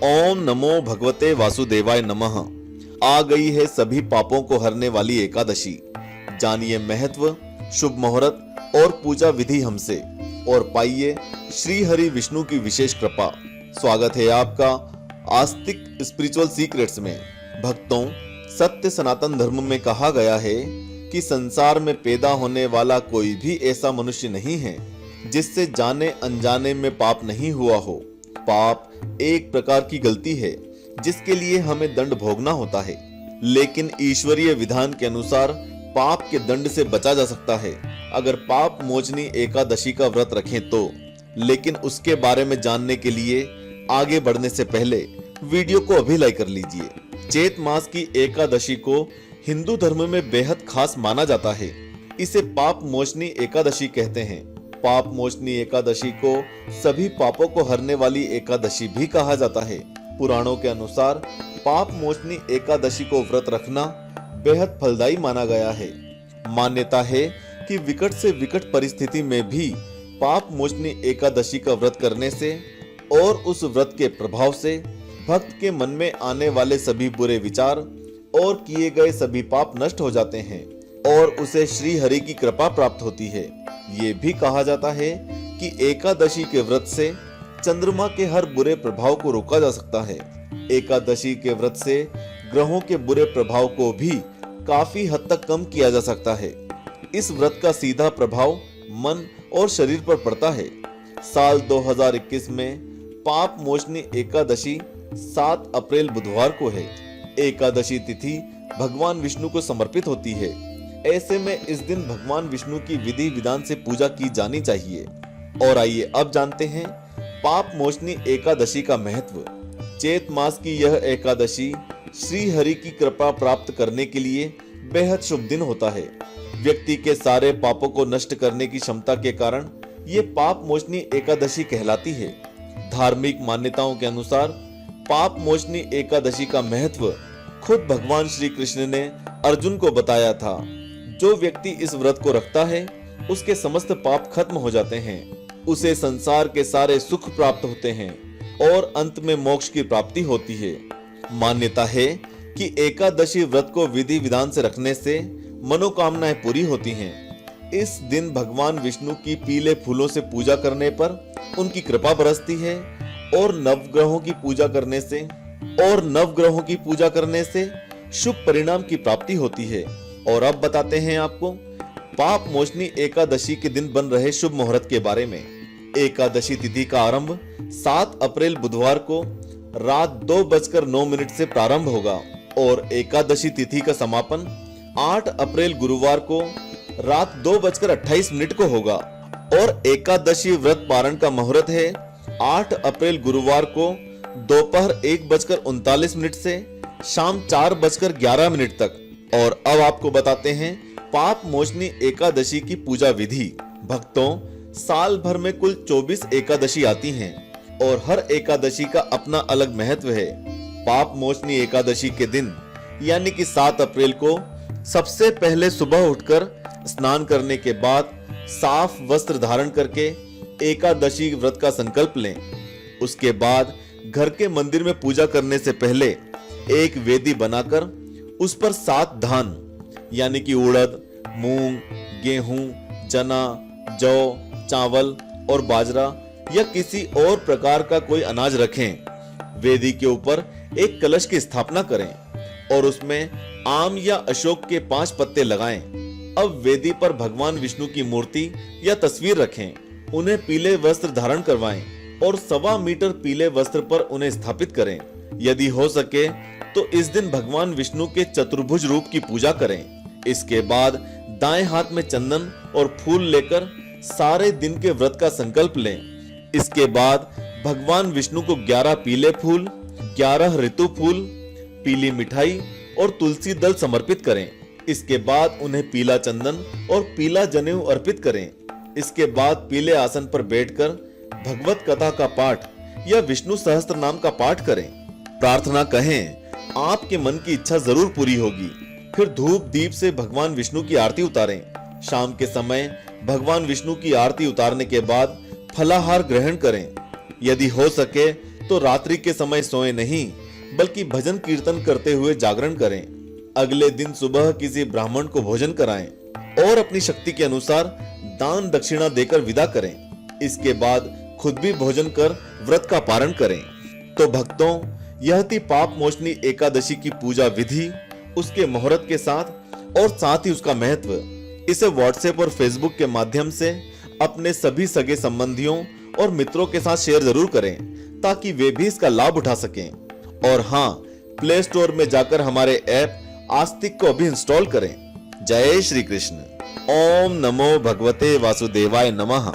ओम नमो भगवते वासुदेवाय नमः। आ गई है सभी पापों को हरने वाली एकादशी। जानिए महत्व, शुभ मुहूर्त और पूजा विधि हमसे, और पाइए श्री हरि विष्णु की विशेष कृपा। स्वागत है आपका आस्तिक स्पिरिचुअल सीक्रेट्स में। भक्तों, सत्य सनातन धर्म में कहा गया है कि संसार में पैदा होने वाला कोई भी ऐसा मनुष्य नहीं है जिससे जाने अनजाने में पाप नहीं हुआ हो। पाप एक प्रकार की गलती है जिसके लिए हमें दंड भोगना होता है, लेकिन ईश्वरीय विधान के अनुसार पाप के दंड से बचा जा सकता है अगर पाप मोचनी एकादशी का व्रत रखें तो। लेकिन उसके बारे में जानने के लिए आगे बढ़ने से पहले वीडियो को अभी लाइक कर लीजिए। चैत मास की एकादशी को हिंदू धर्म में बेहद खास माना जाता है। इसे पाप मोचनी एकादशी कहते हैं। पाप मोचनी एकादशी को सभी पापों को हरने वाली एकादशी भी कहा जाता है। पुराणों के अनुसार पाप मोचनी एकादशी को व्रत रखना बेहद फलदायी माना गया है। मान्यता है कि विकट से विकट परिस्थिति में भी पाप मोचनी एकादशी का व्रत करने से और उस व्रत के प्रभाव से भक्त के मन में आने वाले सभी बुरे विचार और किए गए सभी पाप नष्ट हो जाते हैं और उसे श्री हरि की कृपा प्राप्त होती है। ये भी कहा जाता है कि एकादशी के व्रत से चंद्रमा के हर बुरे प्रभाव को रोका जा सकता है। एकादशी के व्रत से ग्रहों के बुरे प्रभाव को भी काफी हद तक कम किया जा सकता है। इस व्रत का सीधा प्रभाव मन और शरीर पर पड़ता है। साल 2021 में पाप मोचनी एकादशी 7 अप्रैल बुधवार को है। एकादशी तिथि भगवान विष्णु को समर्पित होती है। ऐसे में इस दिन भगवान विष्णु की विधि विधान से पूजा की जानी चाहिए। और आइए अब जानते हैं पाप मोचनी एकादशी का महत्व। चैत मास की यह एकादशी श्री हरि की कृपा प्राप्त करने के लिए बेहद शुभ दिन होता है। व्यक्ति के सारे पापों को नष्ट करने की क्षमता के कारण ये पाप मोचनी एकादशी कहलाती है। धार्मिक मान्यताओं के अनुसार पाप मोचनी एकादशी का महत्व खुद भगवान श्री कृष्ण ने अर्जुन को बताया था। जो व्यक्ति इस व्रत को रखता है उसके समस्त पाप खत्म हो जाते हैं, उसे संसार के सारे सुख प्राप्त होते हैं और अंत में मोक्ष की प्राप्ति होती है। मान्यता है कि एकादशी व्रत को विधि विधान से रखने से मनोकामनाएं पूरी होती हैं। इस दिन भगवान विष्णु की पीले फूलों से पूजा करने पर उनकी कृपा बरसती है और नवग्रहों की पूजा करने से शुभ परिणाम की प्राप्ति होती है। और अब बताते हैं आपको पाप मोचनी एकादशी के दिन बन रहे शुभ मुहूर्त के बारे में। एकादशी तिथि का आरंभ 7 अप्रैल बुधवार को रात 2:09 से प्रारंभ होगा और एकादशी तिथि का समापन 8 अप्रैल गुरुवार को रात 2:28 को होगा। और एकादशी व्रत पारण का मुहूर्त है 8 अप्रैल गुरुवार को दोपहर 1:39 से शाम 4:11 तक। और अब आपको बताते हैं पाप मोचनी एकादशी की पूजा विधि। भक्तों, साल भर में कुल 24 एकादशी आती हैं और हर एकादशी का अपना अलग महत्व है। पाप मोचनी एकादशी के दिन यानी कि 7 अप्रैल को सबसे पहले सुबह उठकर स्नान करने के बाद साफ वस्त्र धारण करके एकादशी व्रत का संकल्प लें। उसके बाद घर के मंदिर में पूजा करने से पहले एक वेदी बनाकर उस पर 7 धान यानी कि उड़द, मूंग, गेहूं, चना, जौ, चावल और बाजरा या किसी और प्रकार का कोई अनाज रखें। वेदी के ऊपर एक कलश की स्थापना करें और उसमें आम या अशोक के 5 पत्ते लगाएं। अब वेदी पर भगवान विष्णु की मूर्ति या तस्वीर रखें। उन्हें पीले वस्त्र धारण करवाएं और 1.25 मीटर पीले वस्त्र पर उन्हें स्थापित करें। यदि हो सके तो इस दिन भगवान विष्णु के चतुर्भुज रूप की पूजा करें। इसके बाद दाएं हाथ में चंदन और फूल लेकर सारे दिन के व्रत का संकल्प लें। इसके बाद भगवान विष्णु को 11 पीले फूल, 11 ऋतु फूल, पीली मिठाई और तुलसी दल समर्पित करें। इसके बाद उन्हें पीला चंदन और पीला जनेऊ अर्पित करें। इसके बाद पीले आसन पर बैठकर भगवत कथा का पाठ या विष्णु सहस्त्र नाम का पाठ करें। प्रार्थना कहें, आपके मन की इच्छा जरूर पूरी होगी। फिर धूप दीप से भगवान विष्णु की आरती उतारें। शाम के समय भगवान विष्णु की आरती उतारने के बाद फलाहार ग्रहण करें। यदि हो सके तो रात्रि के समय सोए नहीं बल्कि भजन कीर्तन करते हुए जागरण करें। अगले दिन सुबह किसी ब्राह्मण को भोजन कराएं और अपनी शक्ति के अनुसार दान दक्षिणा देकर विदा करें। इसके बाद खुद भी भोजन कर व्रत का पारण करें। तो भक्तों, यह थी पाप मोचनी एकादशी की पूजा विधि, उसके मुहूर्त के साथ और साथ ही उसका महत्व। इसे व्हाट्सएप और फेसबुक के माध्यम से अपने सभी सगे संबंधियों और मित्रों के साथ शेयर जरूर करें ताकि वे भी इसका लाभ उठा सकें। और हाँ, प्ले स्टोर में जाकर हमारे ऐप आस्तिक को अभी इंस्टॉल करें। जय श्री कृष्ण। ओम नमो भगवते वासुदेवाय नमः।